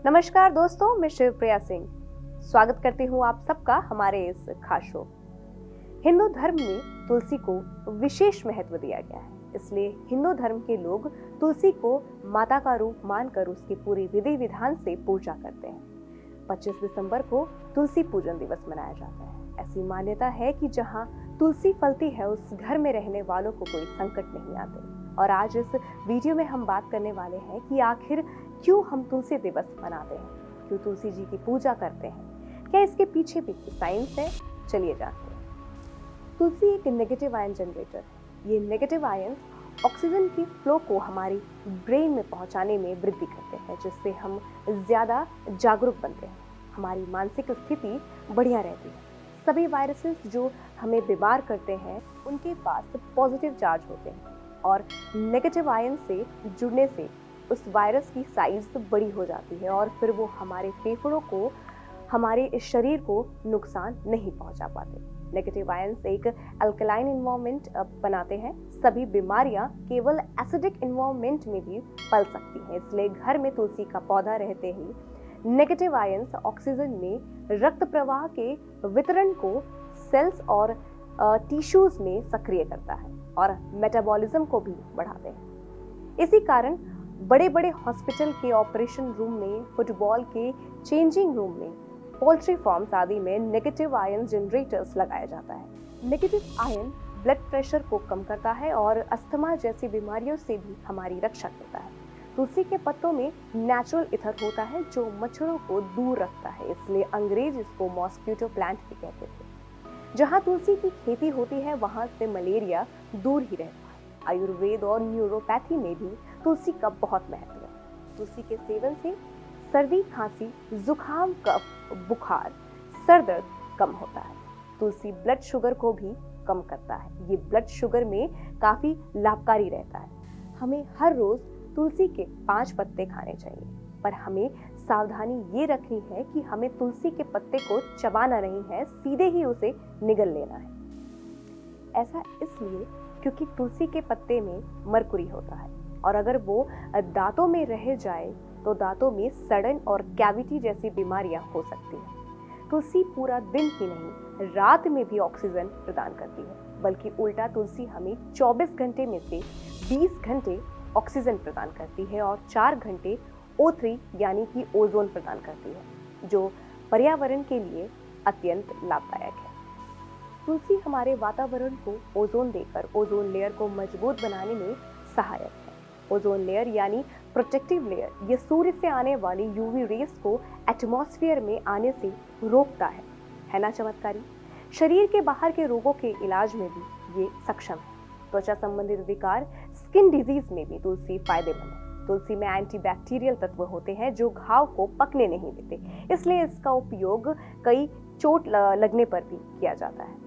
नमस्कार दोस्तों, मैं शिवप्रिया सिंह स्वागत करती हूँ आप सबका हमारे इस खास शो। हिंदू धर्म में तुलसी को विशेष महत्व दिया गया है, इसलिए हिंदू धर्म के लोग तुलसी को माता का रूप मानकर उसकी पूरी विधि विधान से पूजा करते हैं। 25 दिसंबर को तुलसी पूजन दिवस मनाया जाता है। ऐसी मान्यता है कि जहाँ तुलसी फलती है उस घर में रहने वालों को कोई संकट नहीं आते। और आज इस वीडियो में हम बात करने वाले हैं कि आखिर क्यों हम तुलसी दिवस मनाते हैं, क्यों तुलसी जी की पूजा करते हैं, क्या इसके पीछे भी साइंस है। चलिए जानते हैं। तुलसी एक नेगेटिव आयन जनरेटर है। ये नेगेटिव आयन ऑक्सीजन की फ्लो को हमारी ब्रेन में पहुंचाने में वृद्धि करते हैं, जिससे हम ज्यादा जागरूक बनते हैं। हमारी मानसिक स्थिति बढ़िया रहती है। सभी वायरसेस जो हमें बीमार करते हैं उनके पास पॉजिटिव चार्ज होते हैं और नेगेटिव आयन से जुड़ने से उस वायरस की साइज बड़ी हो जाती है और फिर वो हमारे फेफड़ों को, हमारे शरीर को नुकसान नहीं पहुंचा पाते। नेगेटिव आयंस एक अल्कलाइन एनवायरनमेंट बनाते हैं। सभी बीमारियां केवल एसिडिक एनवायरनमेंट में भी पल सकती हैं, इसलिए घर में तुलसी का पौधा रहते ही नेगेटिव आयंस ऑक्सीजन में रक्त प्रवाह के वितरण को सेल्स और टिश्यूज में सक्रिय करता है और मेटाबॉलिज्म को भी बढ़ाते हैं। इसी कारण बड़े बड़े हॉस्पिटल के ऑपरेशन रूम में, फुटबॉल के चेंजिंग रूम में, पोल्ट्री फार्म्स आदि में नेगेटिव आयन जनरेटर्स लगाया जाता है। नेगेटिव आयन ब्लड प्रेशर को कम करता है और अस्थमा जैसी बीमारियों से भी हमारी रक्षा करता है। तुलसी के पत्तों में नेचुरल इथर होता है जो मच्छरों को दूर रखता है, इसलिए अंग्रेज इसको मॉस्किटो प्लांट भी कहते थे। जहाँ तुलसी की खेती होती है वहां से मलेरिया दूर ही रहता है। आयुर्वेद और न्यूरोपैथी में भी तुलसी का बहुत महत्व है। तुलसी के सेवन से सर्दी, खांसी, जुकाम, कफ, बुखार, सर दर्द कम होता है। तुलसी ब्लड शुगर को भी कम करता है। ये ब्लड शुगर में काफी लाभकारी रहता है। हमें हर रोज तुलसी के 5 पत्ते खाने चाहिए, पर हमें सावधानी ये रखनी है कि हमें तुलसी के पत्ते को चबाना नहीं है, सीधे ही उसे निगल लेना है। ऐसा इसलिए क्योंकि तुलसी के पत्ते में मरकुरी होता है और अगर वो दांतों में रह जाए तो दांतों में सड़न और कैविटी जैसी बीमारियां हो सकती हैं। तुलसी पूरा दिन ही नहीं, रात में भी ऑक्सीजन प्रदान करती है, बल्कि उल्टा तुलसी हमें 24 घंटे में से 20 घंटे ऑक्सीजन प्रदान करती है और 4 घंटे O3 यानी कि ओजोन प्रदान करती है, जो पर्यावरण के लिए अत्यंत लाभदायक है। तुलसी हमारे वातावरण को ओजोन देकर ओजोन लेयर को मजबूत बनाने में सहायक है। ओजोन लेयर यानी प्रोटेक्टिव लेयर, ये सूर्य से आने वाली यूवी रेस को एटमॉस्फेयर में आने से रोकता है ना चमत्कारी। शरीर के बाहर के रोगों के इलाज में भी ये सक्षम है। त्वचा संबंधित विकार, स्किन डिजीज में भी तुलसी फायदेमंद है। तुलसी में एंटीबैक्टीरियल तत्व होते हैं जो घाव को पकने नहीं देते, इसलिए इसका उपयोग कई चोट लगने पर भी किया जाता है।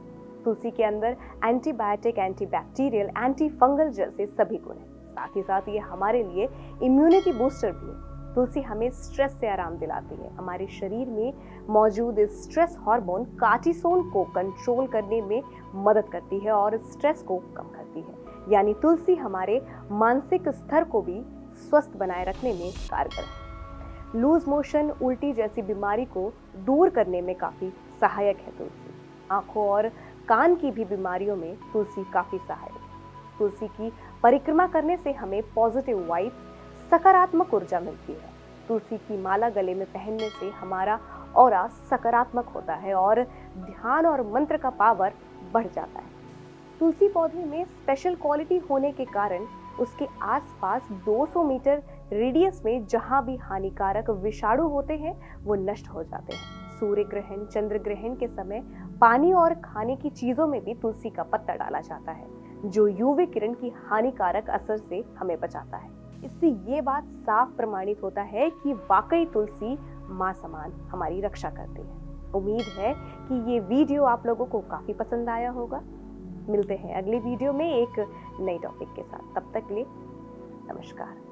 तुलसी के अंदर एंटीबायोटिक, एंटीबैक्टीरियल, एंटी फंगल जैसे सभी गुण हैं। साथ ही साथ ये हमारे लिए इम्यूनिटी बूस्टर भी है। तुलसी हमें स्ट्रेस से आराम दिलाती है। हमारे शरीर में मौजूद स्ट्रेस हार्मोन कार्टिसोल को कंट्रोल करने में मदद करती है और स्ट्रेस को कम करती है। यानी तुलसी हमारे मानसिक स्तर को भी स्वस्थ बनाए रखने में कारगर है। लूज मोशन, उल्टी जैसी बीमारी को दूर करने में काफी सहायक है तुलसी। आंखों और कान की भी बीमारियों में तुलसी काफी सहायक है। तुलसी की परिक्रमा करने से हमें पॉजिटिव वाइब्स, सकारात्मक ऊर्जा मिलती है। तुलसी की माला गले में पहनने से हमारा ऑरा सकारात्मक होता है और ध्यान और मंत्र का पावर बढ़ जाता है। तुलसी पौधे में स्पेशल क्वालिटी होने के कारण उसके आसपास 200 मीटर रेडियस में जहां भी हानिकारक विषाणु होते हैं वो नष्ट हो जाते हैं। सूर्य ग्रहण, चंद्र ग्रहण के समय पानी और खाने की चीजों में भी तुलसी का पत्ता डाला जाता है, जो यूवी किरण की हानिकारक असर से हमें बचाता है। इससे ये बात साफ प्रमाणित होता है कि वाकई तुलसी माँ समान हमारी रक्षा करती है। उम्मीद है कि ये वीडियो आप लोगों को काफी पसंद आया होगा। मिलते हैं अगली वीडियो में एक नई टॉपिक के साथ। तब तक के लिए नमस्कार।